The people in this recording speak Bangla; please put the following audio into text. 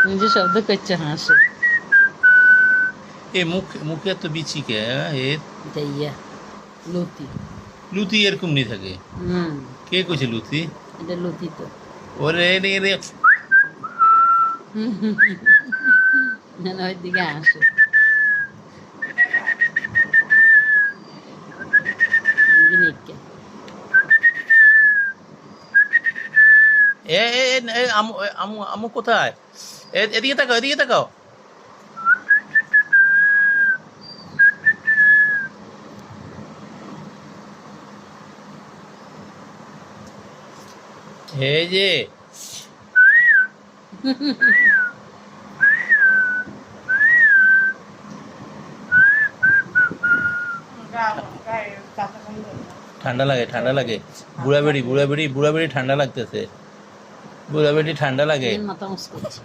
নিজে শব্দ করছে হাসে। এ মুখে তো বিচি কে এর এটা ইয়া লতি। লুতি এরকম নি থাকে। হুম, কে কইছে লুতি? এটা লতি তো। ওরে রে রে না না, ওই দিকে হাসে। দিনিকে এ এ এ, এ, আমু আমু আমু কোথায়? এদিকে তাকাও, এদিকে তাকাও। এই যে ঠান্ডা লাগে, ঠান্ডা লাগে। বুড়া বেড়ি ঠান্ডা লাগতেছে। বুড়া বেড়ি ঠান্ডা লাগে। মাথা মুস করছে।